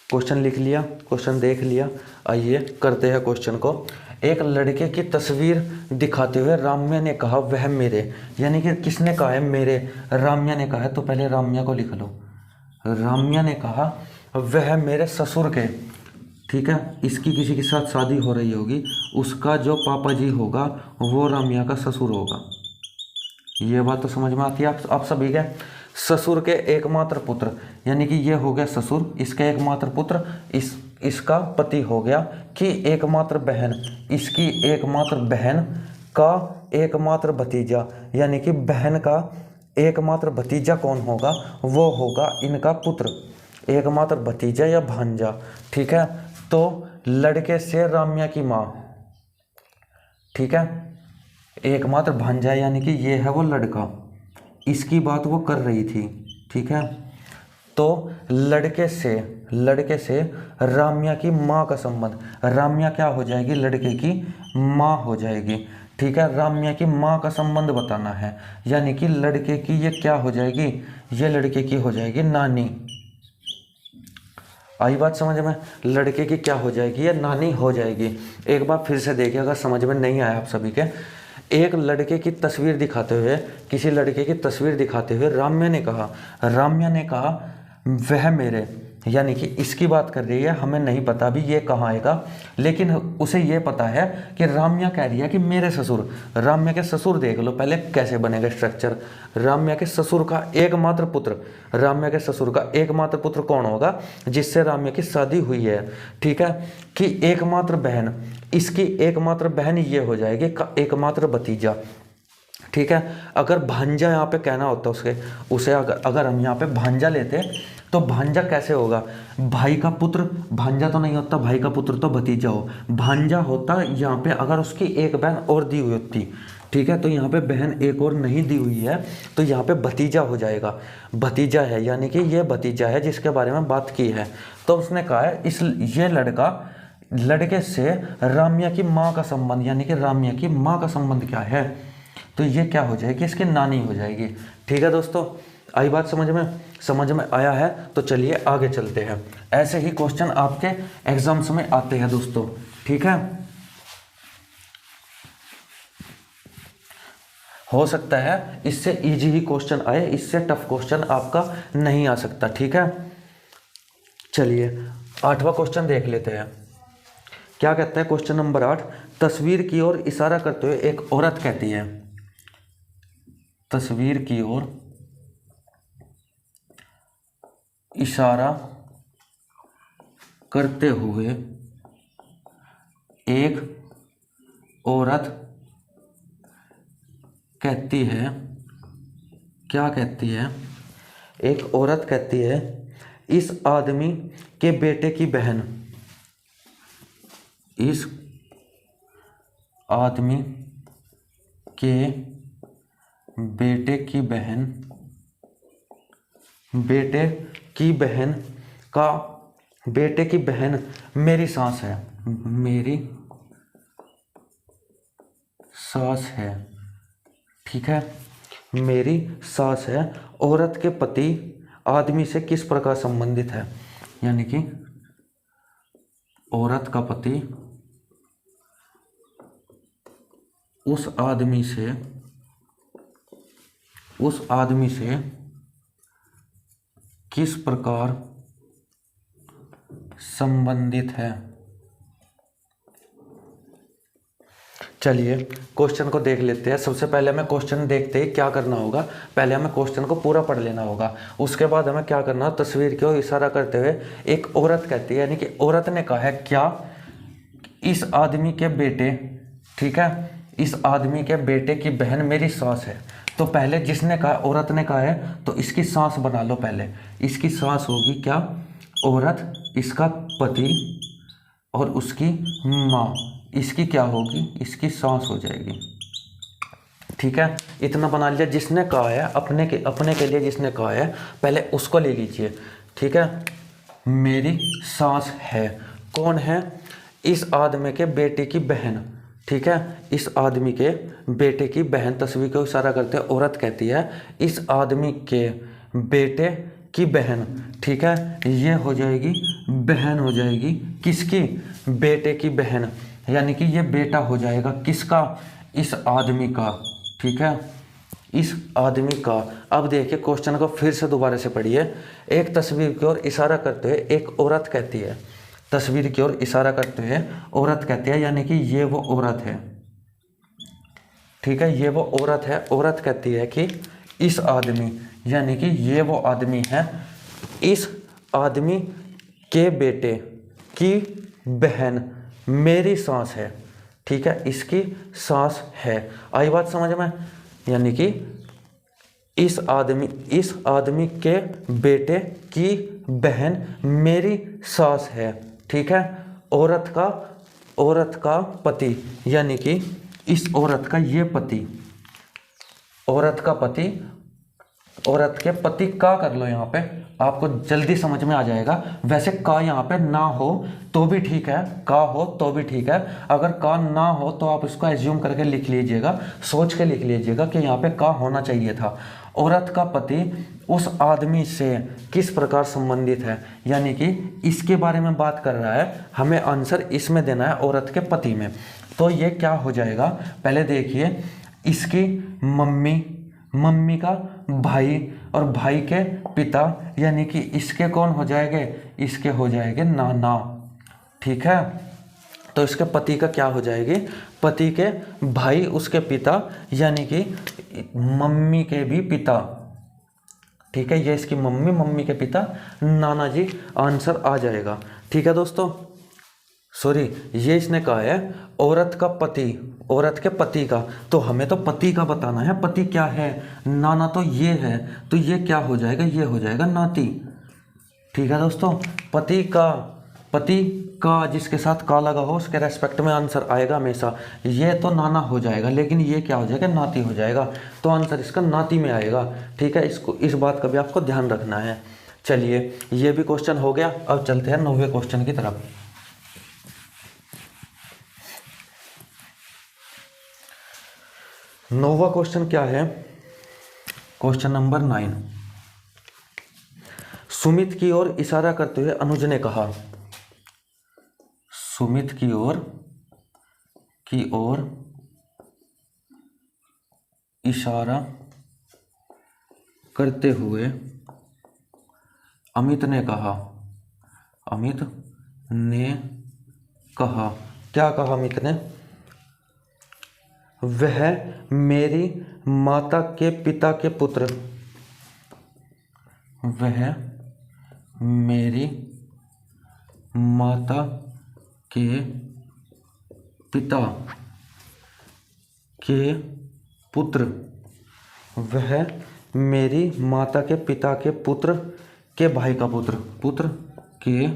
क्वेश्चन लिख लिया, क्वेश्चन देख लिया। आइए करते हैं क्वेश्चन को। एक लड़के की तस्वीर दिखाते हुए राम्या ने कहा वह मेरे, यानी कि किसने कहा है मेरे, राम्या ने कहा है, तो पहले राम्या को लिख लो। राम्या ने कहा वह मेरे ससुर के, ठीक है, इसकी किसी के साथ शादी हो रही होगी, उसका जो पापा जी होगा वो राम्या का ससुर होगा। ये बात तो समझ में आती है आप सभी के। ससुर के एकमात्र पुत्र, यानी कि ये हो गया ससुर, इसका एकमात्र पुत्र, इसका पति हो गया, कि एकमात्र बहन, इसकी एकमात्र बहन का एकमात्र भतीजा, यानी कि बहन का एकमात्र भतीजा कौन होगा, वो होगा इनका पुत्र, एकमात्र भतीजा या भांजा। ठीक है, तो लड़के से राम्या की माँ, ठीक है, एकमात्र भांजा यानी कि ये है वो लड़का, इसकी बात वो कर रही थी। ठीक है, तो लड़के से राम्या की माँ का संबंध, राम्या क्या हो जाएगी, लड़के की माँ हो जाएगी। ठीक है, राम्या की माँ का संबंध बताना है, यानी कि लड़के की ये क्या हो जाएगी, ये लड़के की हो जाएगी नानी। आई बात समझ में, लड़के की क्या हो जाएगी, ये नानी हो जाएगी। एक बार फिर से देखिए, अगर समझ में नहीं आया आप सभी के। एक लड़के की तस्वीर दिखाते हुए, किसी लड़के की तस्वीर दिखाते हुए राम्या ने कहा वह मेरे, यानी कि इसकी बात कर रही है, हमें नहीं पता भी ये कहाँ आएगा, लेकिन उसे ये पता है कि राम्या कह रही है कि मेरे ससुर। राम्या के ससुर देख लो पहले कैसे बनेगा स्ट्रक्चर। राम्या के ससुर का एकमात्र पुत्र, राम्या के ससुर का एकमात्र पुत्र कौन होगा, जिससे राम्या की शादी हुई है। ठीक है, कि एकमात्र बहन, इसकी एकमात्र बहन ये हो जाएगी का एकमात्र भतीजा। ठीक है, अगर भांजा यहाँ पे कहना होता उसे अगर हम यहाँ पे भांजा लेते तो भांजा कैसे होगा, भाई का पुत्र, भांजा तो नहीं होता, भाई का पुत्र तो भतीजा हो, भांजा होता यहाँ पे अगर उसकी एक बहन और दी हुई होती। ठीक है, तो यहाँ पे बहन एक और नहीं दी हुई है, तो यहाँ पे भतीजा हो जाएगा, भतीजा है, यानी कि ये भतीजा है जिसके बारे में बात की है। तो उसने कहा है ये लड़के से राम्या की माँ का संबंध, यानी कि राम्या की माँ का संबंध क्या है, तो ये क्या हो जाएगी, इसकी नानी हो जाएगी। ठीक है दोस्तों, आई बात समझ में आया है, तो चलिए आगे चलते हैं। ऐसे ही क्वेश्चन आपके एग्जाम्स में आते हैं दोस्तों। ठीक है, हो सकता है इससे इजी ही क्वेश्चन आए, इससे टफ क्वेश्चन आपका नहीं आ सकता। ठीक है, चलिए 8वां क्वेश्चन देख लेते हैं। क्या कहता है क्वेश्चन नंबर 8, तस्वीर की ओर इशारा करते हुए एक औरत कहती है, तस्वीर की ओर इशारा करते हुए एक औरत कहती है, क्या कहती है, एक औरत कहती है, इस आदमी के बेटे की बहन, इस आदमी के बेटे की बहन, बेटे की बहन मेरी सास है, मेरी सास है। ठीक है, मेरी सास है। औरत के पति आदमी से किस प्रकार संबंधित है, यानी कि औरत का पति उस आदमी से किस प्रकार संबंधित है। चलिए क्वेश्चन को देख लेते हैं। सबसे पहले हमें क्वेश्चन देखते ही क्या करना होगा, पहले हमें क्वेश्चन को पूरा पढ़ लेना होगा। उसके बाद हमें क्या करना, तस्वीर की ओर इशारा करते हुए एक औरत कहती है, यानी कि औरत ने कहा है क्या, इस आदमी के बेटे, ठीक है, इस आदमी के बेटे की बहन मेरी सास है। तो पहले जिसने कहा, औरत ने कहा है, तो इसकी सास बना लो पहले। इसकी सास होगी क्या? औरत, इसका पति और उसकी माँ, इसकी क्या होगी? इसकी सास हो जाएगी। ठीक है, इतना बना लिया। जिसने कहा है अपने के लिए जिसने कहा है, पहले उसको ले लीजिए। ठीक है, मेरी सास है, कौन है? इस आदमी के बेटे की बहन। ठीक है, इस आदमी के बेटे की बहन, तस्वीर को इशारा करते हैं, औरत कहती है इस आदमी के बेटे की बहन। ठीक है, ये हो जाएगी बहन, हो जाएगी किसकी? बेटे की बहन, यानी कि ये बेटा हो जाएगा किसका? इस आदमी का। ठीक है, इस आदमी का। अब देखिए क्वेश्चन को फिर से दोबारा से पढ़िए। एक तस्वीर की ओर इशारा करते हुए एक औरत कहती है, तस्वीर की ओर इशारा करते हुए औरत कहती है, यानी कि ये वो औरत है। ठीक है, ये वो औरत है। औरत कहती है कि इस आदमी, यानी कि ये वो आदमी है, इस आदमी के बेटे की बहन मेरी सास है। ठीक है, इसकी सास है। आई बात समझ में? यानी कि इस आदमी के बेटे की बहन मेरी सास है। ठीक है, औरत का पति, यानी कि इस औरत का ये पति, औरत का पति, औरत के पति का कर लो यहाँ पे, आपको जल्दी समझ में आ जाएगा। वैसे का यहाँ पे ना हो तो भी ठीक है, का हो तो भी ठीक है। अगर का ना हो तो आप इसको एज्यूम करके लिख लीजिएगा, सोच के लिख लीजिएगा कि यहाँ पे का होना चाहिए था। औरत का पति उस आदमी से किस प्रकार संबंधित है, यानी कि इसके बारे में बात कर रहा है, हमें आंसर इसमें देना है, औरत के पति में। तो ये क्या हो जाएगा? पहले देखिए, इसकी मम्मी का भाई और भाई के पिता, यानी कि इसके कौन हो जाएंगे? इसके हो जाएंगे नाना। ठीक है, तो इसके पति का क्या हो जाएगी? पति के भाई, उसके पिता, यानी कि मम्मी के भी पिता। ठीक है, ये इसकी मम्मी के पिता, नाना जी, आंसर आ जाएगा। ठीक है दोस्तों, सॉरी, ये इसने कहा है औरत का पति, औरत के पति का, तो हमें तो पति का बताना है। पति क्या है? नाना तो ये है, तो ये क्या हो जाएगा? ये हो जाएगा नाती। ठीक है दोस्तों, पति का जिसके साथ का लगा हो उसके रेस्पेक्ट में आंसर आएगा हमेशा। ये तो नाना हो जाएगा, लेकिन ये क्या हो जाएगा? नाती हो जाएगा। तो आंसर इसका नाती में आएगा। ठीक है, इस बात का भी आपको ध्यान रखना है। चलिए, ये भी क्वेश्चन हो गया। अब चलते हैं 9वें क्वेश्चन की तरफ। 9वां क्वेश्चन क्या है? Question number 9। सुमित की ओर इशारा करते हुए अनुज ने कहा, सुमित की ओर इशारा करते हुए अमित ने कहा, क्या कहा अमित ने? वह मेरी माता के पिता के पुत्र, वह मेरी माता के पिता के पुत्र, वह मेरी माता के पिता के पुत्र के भाई का पुत्र के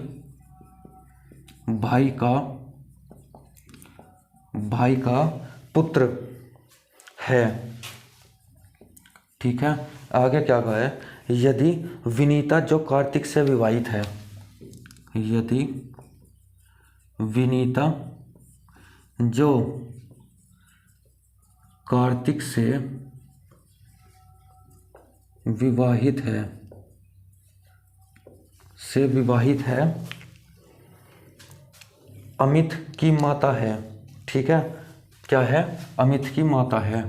भाई का पुत्र है। ठीक है, आगे क्या कहा है? यदि विनीता जो कार्तिक से विवाहित है, यदि विनीता जो कार्तिक से विवाहित है, अमित की माता है। ठीक है, क्या है? अमित की माता है,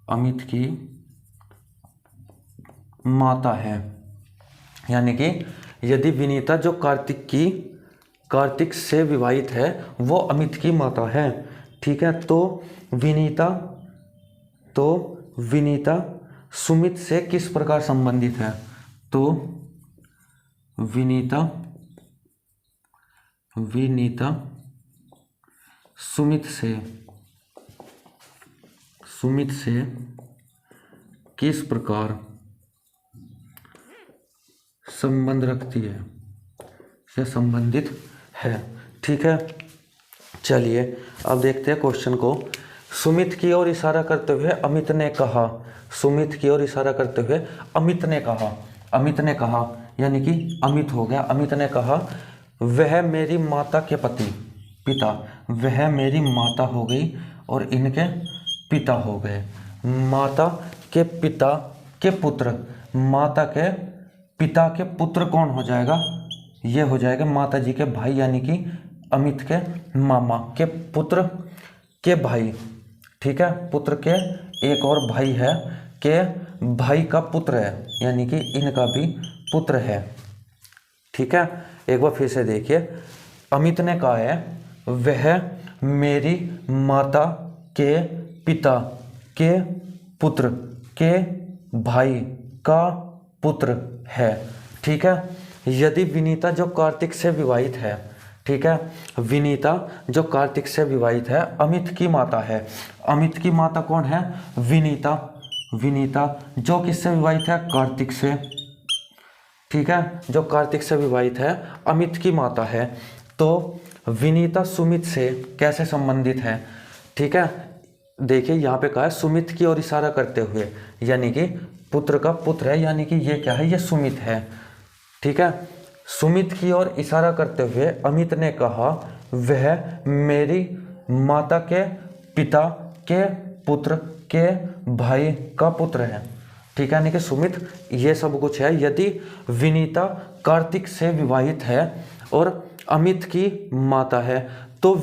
अमित की माता है। यानी कि यदि विनीता जो कार्तिक से विवाहित है वो अमित की माता है। ठीक है, तो विनीता सुमित से किस प्रकार संबंधित है? तो विनीता सुमित से सुमित से किस प्रकार संबंध रखती है या संबंधित है। ठीक है, चलिए अब देखते हैं क्वेश्चन को। सुमित की ओर इशारा करते हुए अमित ने कहा, सुमित की ओर इशारा करते हुए अमित ने कहा, अमित ने कहा यानी कि अमित हो गया। अमित ने कहा वह मेरी माता के पति, पिता, वह मेरी माता हो गई और इनके पिता हो गए। माता के पिता के पुत्र, माता के पिता के पुत्र कौन हो जाएगा, ये हो जाएगा माता जी के भाई यानी कि अमित के मामा के पुत्र के भाई। ठीक है, पुत्र के एक और भाई है के भाई का पुत्र है यानी कि इनका भी पुत्र है। ठीक है, एक बार फिर से देखिए। अमित ने कहा है वह मेरी माता के पिता के पुत्र के भाई का पुत्र है। ठीक है, यदि विनीता जो कार्तिक से विवाहित है, ठीक है, विनीता जो कार्तिक से विवाहित है, अमित की माता है। अमित की माता कौन है, विनीता, विनीता जो किससे विवाहित है, कार्तिक से। ठीक है, जो कार्तिक से विवाहित है, अमित की माता है। तो विनीता सुमित से कैसे संबंधित है। ठीक है, देखिए यहाँ पे कहा है सुमित की ओर इशारा करते हुए, यानी कि पुत्र का पुत्र है, यानी कि ये क्या है, ये सुमित है। ठीक है, सुमित की ओर इशारा करते हुए अमित ने कहा वह मेरी माता के पिता के पुत्र के भाई का पुत्र है। ठीक है, यानी कि सुमित ये सब कुछ है। यदि विनीता कार्तिक से विवाहित है और अमित की माता है तो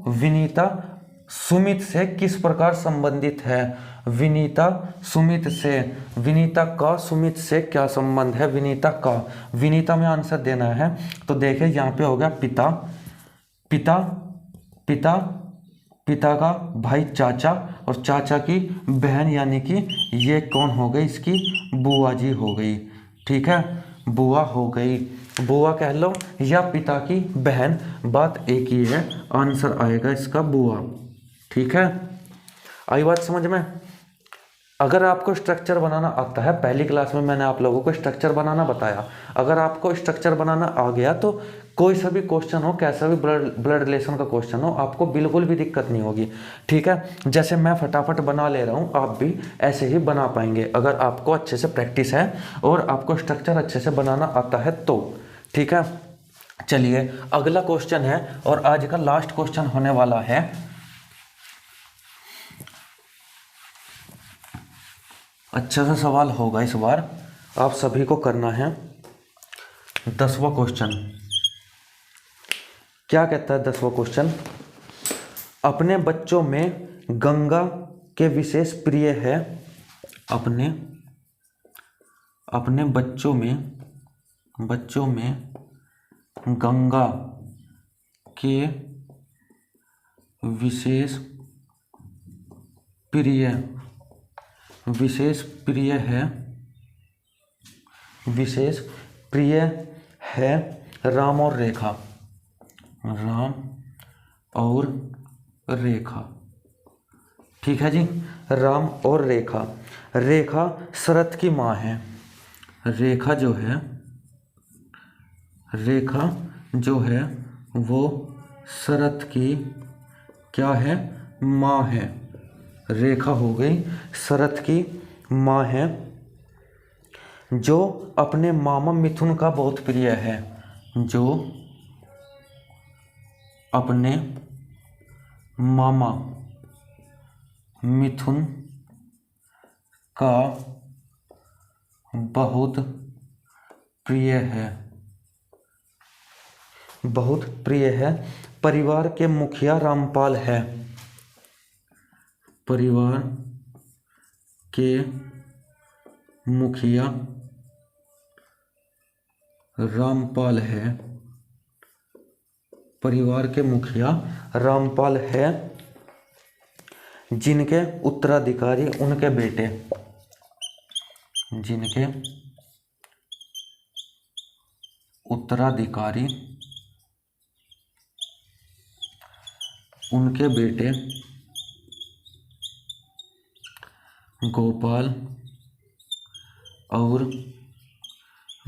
विनीता सुमित से किस प्रकार संबंधित है। विनीता सुमित से, विनीता का सुमित से क्या संबंध है, विनीता का, विनीता में आंसर देना है। तो देखिए यहाँ पे हो गया पिता, पिता, पिता, पिता का भाई चाचा और चाचा की बहन यानी कि ये कौन हो गई, इसकी बुआ जी हो गई। ठीक है, बुआ हो गई, बुआ कह लो या पिता की बहन, बात एक ही है, आंसर आएगा इसका बुआ। ठीक है, आई बात समझ में। अगर आपको स्ट्रक्चर बनाना आता है, पहली क्लास में मैंने आप लोगों को स्ट्रक्चर बनाना बताया, अगर आपको स्ट्रक्चर बनाना आ गया तो कोई सा भी क्वेश्चन हो, कैसा भी ब्लड रिलेशन का क्वेश्चन हो, आपको बिल्कुल भी दिक्कत नहीं होगी। ठीक है, जैसे मैं फटाफट बना ले रहा हूँ, आप भी ऐसे ही बना पाएंगे अगर आपको अच्छे से प्रैक्टिस है और आपको स्ट्रक्चर अच्छे से बनाना आता है तो। ठीक है, चलिए अगला क्वेश्चन है और आज का लास्ट क्वेश्चन होने वाला है। अच्छा सा सवाल होगा इस बार, आप सभी को करना है। 10वां क्वेश्चन क्या कहता है, 10वां क्वेश्चन, अपने बच्चों में गंगा के विशेष प्रिय है, अपने बच्चों में गंगा के विशेष प्रिय है राम और रेखा, राम और रेखा। ठीक है जी, राम और रेखा। रेखा शरत की माँ है, रेखा जो है वो शरत की क्या है, माँ है। रेखा हो गई शरत की माँ है, जो अपने मामा मिथुन का बहुत प्रिय है, जो अपने मामा मिथुन का बहुत प्रिय है। परिवार के मुखिया रामपाल है, परिवार के मुखिया रामपाल है, परिवार के मुखिया रामपाल है, जिनके उत्तराधिकारी उनके बेटे, जिनके उत्तराधिकारी उनके बेटे गोपाल और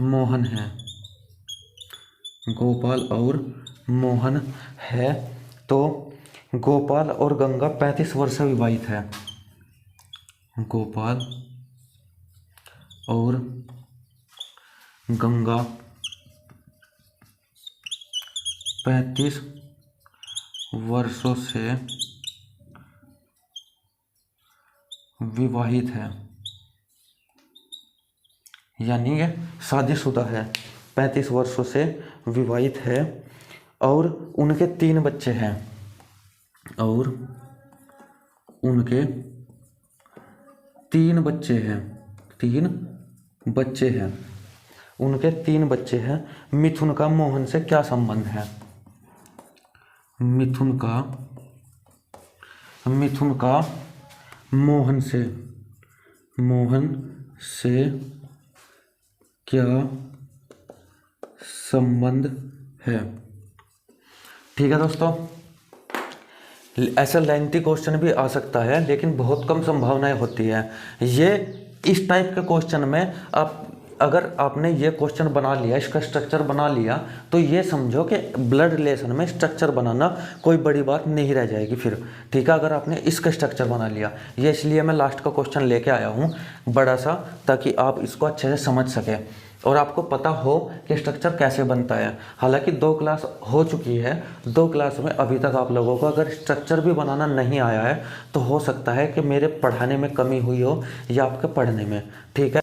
मोहन है। गोपाल और मोहन है। तो गोपाल और गंगा 35 वर्ष से विवाहित है। गोपाल और गंगा 35 वर्षों से विवाहित है, यानी ये शादीशुदा है, 35 वर्षों से विवाहित है और उनके 3 बच्चे हैं। और उनके 3 बच्चे हैं। 3 बच्चे हैं। उनके 3 बच्चे हैं। मिथुन का मोहन से क्या संबंध है? मिथुन का मोहन से क्या संबंध है? ठीक है दोस्तों, ऐसा लेंथी क्वेश्चन भी आ सकता है, लेकिन बहुत कम संभावनाएं होती है। ये इस टाइप के क्वेश्चन में अगर आपने ये क्वेश्चन बना लिया, इसका स्ट्रक्चर बना लिया, तो ये समझो कि ब्लड रिलेशन में स्ट्रक्चर बनाना कोई बड़ी बात नहीं रह जाएगी फिर। ठीक है, अगर आपने इसका स्ट्रक्चर बना लिया, ये इसलिए मैं लास्ट का क्वेश्चन लेके आया हूँ बड़ा सा, ताकि आप इसको अच्छे से समझ सकें और आपको पता हो कि स्ट्रक्चर कैसे बनता है। हालांकि 2 क्लास हो चुकी है, 2 क्लास में अभी तक आप लोगों को अगर स्ट्रक्चर भी बनाना नहीं आया है तो हो सकता है कि मेरे पढ़ाने में कमी हुई हो या आपके पढ़ने में। ठीक है,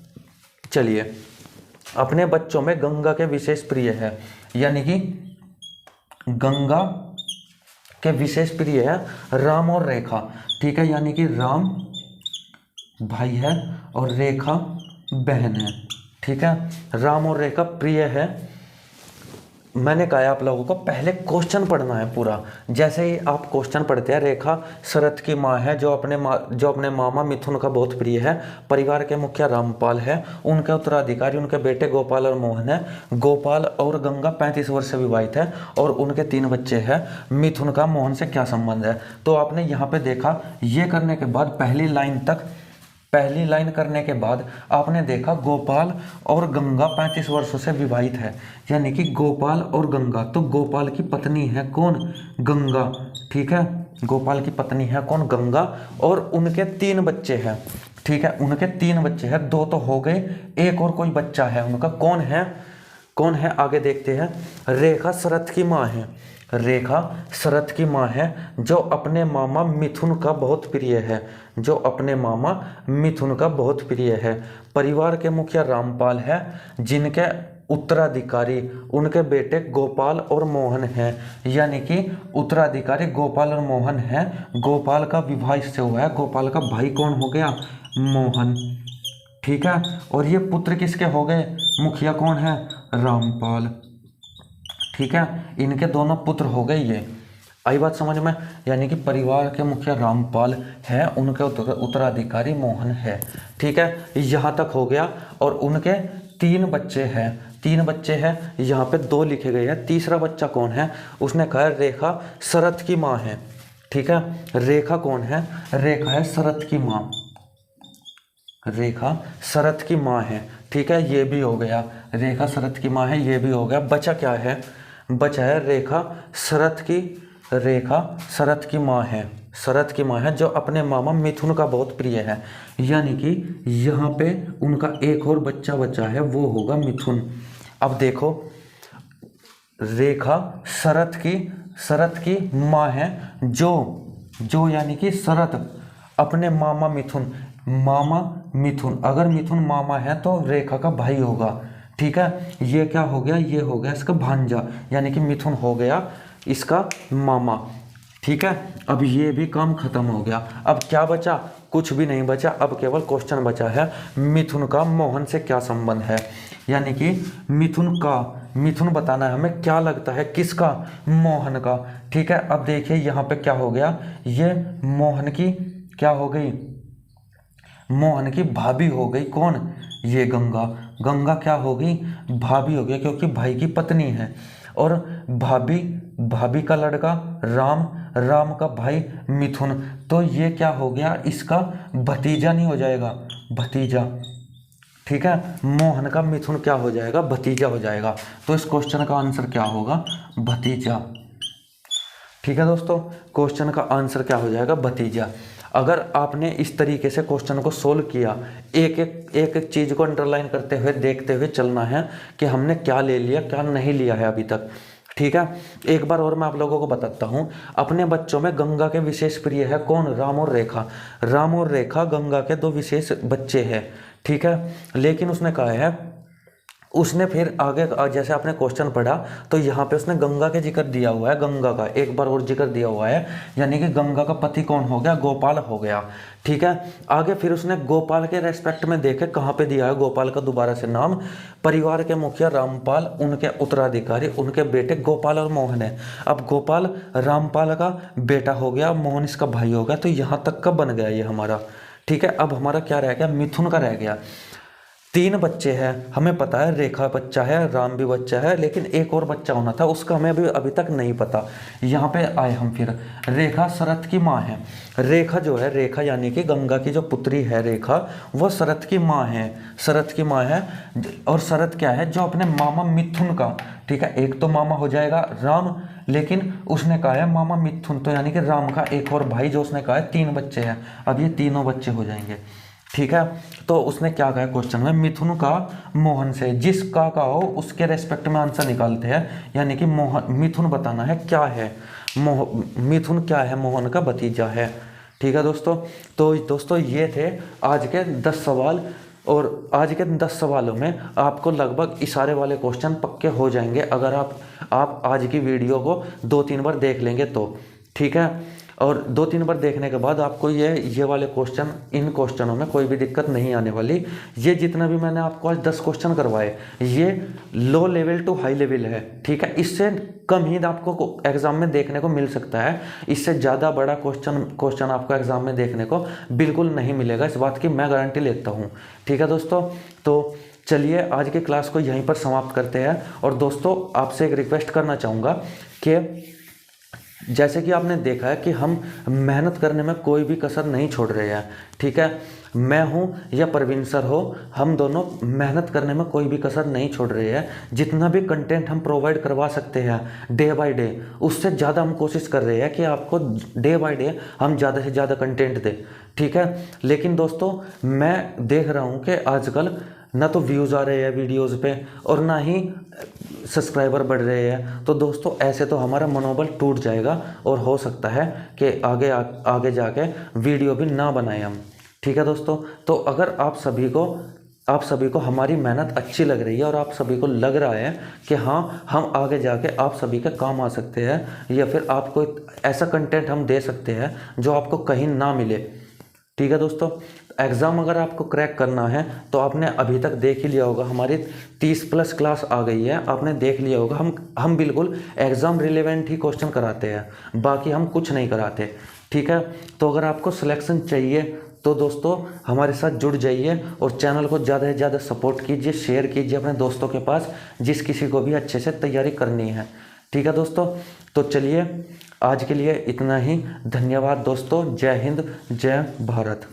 चलिए, अपने बच्चों में गंगा के विशेष प्रिय है, यानी कि गंगा के विशेष प्रिय है राम और रेखा। ठीक है, यानी कि राम भाई है और रेखा बहन है। ठीक है, राम और रेखा प्रिय है। मैंने कहा आप लोगों को पहले क्वेश्चन पढ़ना है पूरा। जैसे ही आप क्वेश्चन पढ़ते हैं, रेखा शरत की माँ है, जो अपने मामा मिथुन का बहुत प्रिय है। परिवार के मुखिया रामपाल है। उनके उत्तराधिकारी उनके बेटे गोपाल और मोहन है। गोपाल और गंगा 35 वर्ष से विवाहित है और उनके 3 बच्चे हैं। मिथुन का मोहन से क्या संबंध है? तो आपने यहाँ पे देखा, ये करने के बाद पहली लाइन करने के बाद आपने देखा गोपाल और गंगा 35 वर्षों से विवाहित है, यानी कि गोपाल और गंगा। तो गोपाल की पत्नी है कौन? गंगा। ठीक है, गोपाल की पत्नी है कौन? गंगा। और उनके 3 बच्चे हैं। ठीक है, उनके 3 बच्चे हैं, 2 तो हो गए, एक और कोई बच्चा है उनका। कौन है? आगे देखते हैं। रेखा शरत की माँ है। रेखा शरत की माँ है, जो अपने मामा मिथुन का बहुत प्रिय है। जो अपने मामा मिथुन का बहुत प्रिय है। परिवार के मुखिया रामपाल है, जिनके उत्तराधिकारी उनके बेटे गोपाल और मोहन हैं, यानी कि उत्तराधिकारी गोपाल और मोहन हैं। गोपाल का विवाह इससे हुआ है। गोपाल का भाई कौन हो गया? मोहन। ठीक है, और ये पुत्र किसके हो गए? मुखिया कौन है? रामपाल। ठीक है, इनके दोनों पुत्र हो गए। ये आई बात समझ में? यानी कि परिवार के मुखिया रामपाल है, उनके उत्तराधिकारी मोहन है। ठीक है, यहाँ तक हो गया। और उनके 3 बच्चे हैं। 3 बच्चे हैं, यहाँ पे 2 लिखे गए हैं। तीसरा बच्चा कौन है? उसने कहा रेखा शरत की माँ है। ठीक है, रेखा कौन है? रेखा है शरत की माँ। रेखा शरत की माँ है। ठीक है, ये भी हो गया। रेखा शरत की माँ है, ये भी हो गया। बचा क्या है? बचा है रेखा शरत की माँ है। शरत की माँ है, जो अपने मामा मिथुन का बहुत प्रिय है, यानी कि यहाँ पे उनका एक और बच्चा बचा है, वो होगा मिथुन। अब देखो, रेखा शरत की माँ है, जो यानी कि शरत अपने मामा मिथुन, अगर मिथुन मामा है तो रेखा का भाई होगा। ठीक है, ये क्या हो गया? ये हो गया इसका भांजा, यानी कि मिथुन हो गया इसका मामा। ठीक है, अब ये भी काम खत्म हो गया। अब क्या बचा? कुछ भी नहीं बचा। अब केवल क्वेश्चन बचा है, मिथुन का मोहन से क्या संबंध है, यानी कि मिथुन बताना है हमें, क्या लगता है किसका? मोहन का। ठीक है, अब देखिए यहाँ पे क्या हो गया, ये मोहन की क्या हो गई? मोहन की भाभी हो गई। कौन? ये गंगा क्या हो गई? भाभी हो गई, क्योंकि भाई की पत्नी है। और भाभी भाभी का लड़का राम, राम का भाई मिथुन, तो ये क्या हो गया, इसका भतीजा नहीं हो जाएगा, भतीजा। ठीक है, मोहन का मिथुन क्या हो जाएगा, भतीजा हो जाएगा। तो इस क्वेश्चन का आंसर क्या होगा, भतीजा। ठीक है दोस्तों, क्वेश्चन का आंसर क्या हो जाएगा, भतीजा। अगर आपने इस तरीके से क्वेश्चन को सोल्व किया, एक एक चीज को अंडरलाइन करते हुए देखते हुए चलना है कि हमने क्या ले लिया क्या नहीं लिया है अभी तक। ठीक है, एक बार और मैं आप लोगों को बताता हूं, अपने बच्चों में गंगा के विशेष प्रिय है कौन, राम और रेखा। राम और रेखा गंगा के दो विशेष बच्चे हैं। ठीक है, लेकिन उसने कहा है, उसने फिर आगे जैसे आपने क्वेश्चन पढ़ा तो यहाँ पे उसने गंगा के जिक्र दिया हुआ है, गंगा का एक बार और जिक्र दिया हुआ है, यानी कि गंगा का पति कौन हो गया, गोपाल हो गया। ठीक है, आगे फिर उसने गोपाल के रेस्पेक्ट में देखे कहाँ पे दिया है गोपाल का दोबारा से नाम, परिवार के मुखिया रामपाल, उनके उत्तराधिकारी उनके बेटे गोपाल और मोहन है। अब गोपाल रामपाल का बेटा हो गया, मोहन इसका भाई हो गया, तो यहाँ तक का बन गया ये हमारा। ठीक है, अब हमारा क्या रह गया, मिथुन का रह गया। 3 बच्चे हैं, हमें पता है रेखा बच्चा है, राम भी बच्चा है, लेकिन एक और बच्चा होना था, उसका हमें अभी तक नहीं पता। यहाँ पे आए हम फिर, रेखा शरत की माँ है। रेखा जो है, रेखा यानी कि गंगा की जो पुत्री है रेखा, वो शरत की माँ है, शरत की माँ है। और शरत क्या है, जो अपने मामा मिथुन का, ठीक है, एक तो मामा हो जाएगा राम, लेकिन उसने कहा है मामा मिथुन, तो यानी कि राम का एक और भाई, जो उसने कहा है 3 बच्चे हैं, अब ये तीनों बच्चे हो जाएंगे। ठीक है, तो उसने क्या कहा क्वेश्चन में, मिथुन का मोहन से, जिसका का हो उसके रेस्पेक्ट में आंसर निकालते हैं, यानी कि मोहन, मिथुन बताना है क्या है, मिथुन क्या है, मोहन का भतीजा है। ठीक है दोस्तों, तो दोस्तों ये थे आज के 10 सवाल, और आज के 10 सवालों में आपको लगभग इशारे वाले क्वेश्चन पक्के हो जाएंगे अगर आप आज की वीडियो को 2-3 बार देख लेंगे तो। ठीक है, और 2-3 बार देखने के बाद आपको ये वाले क्वेश्चन, इन क्वेश्चनों में कोई भी दिक्कत नहीं आने वाली। ये जितना भी मैंने आपको आज 10 क्वेश्चन करवाए, ये low level to high level है। ठीक है, इससे कम ही आपको एग्जाम में देखने को मिल सकता है, इससे ज़्यादा बड़ा क्वेश्चन आपको एग्जाम में देखने को बिल्कुल नहीं मिलेगा, इस बात की मैं गारंटी लेता हूँ। ठीक है दोस्तों, तो चलिए आज की क्लास को यहीं पर समाप्त करते हैं। और दोस्तों आपसे एक रिक्वेस्ट करना चाहूँगा कि जैसे कि आपने देखा है कि हम मेहनत करने में कोई भी कसर नहीं छोड़ रहे हैं। ठीक है, मैं हूं या परवीन सर हो, हम दोनों मेहनत करने में कोई भी कसर नहीं छोड़ रहे हैं। जितना भी कंटेंट हम प्रोवाइड करवा सकते हैं डे बाय डे, उससे ज़्यादा हम कोशिश कर रहे हैं कि आपको डे बाय डे हम ज़्यादा से ज़्यादा कंटेंट दें। ठीक है, लेकिन दोस्तों मैं देख रहा हूं कि आजकल ना तो व्यूज़ आ रहे हैं वीडियोज़ पे और ना ही सब्सक्राइबर बढ़ रहे हैं, तो दोस्तों ऐसे तो हमारा मनोबल टूट जाएगा और हो सकता है कि आगे जाके वीडियो भी ना बनाएं हम। ठीक है दोस्तों, तो अगर आप सभी को हमारी मेहनत अच्छी लग रही है और आप सभी को लग रहा है कि हाँ हम आगे जाके आप सभी के काम आ सकते हैं, या फिर आपको ऐसा कंटेंट हम दे सकते हैं जो आपको कहीं ना मिले। ठीक है दोस्तों, एग्ज़ाम अगर आपको क्रैक करना है तो आपने अभी तक देख ही लिया होगा, हमारी 30+ क्लास आ गई है, आपने देख लिया होगा। हम बिल्कुल एग्ज़ाम रिलेवेंट ही क्वेश्चन कराते हैं, बाकी हम कुछ नहीं कराते। ठीक है, तो अगर आपको सिलेक्शन चाहिए तो दोस्तों हमारे साथ जुड़ जाइए और चैनल को ज़्यादा से ज़्यादा सपोर्ट कीजिए, शेयर कीजिए अपने दोस्तों के पास, जिस किसी को भी अच्छे से तैयारी करनी है। ठीक है दोस्तों, तो चलिए आज के लिए इतना ही। धन्यवाद दोस्तों, जय हिंद, जय भारत।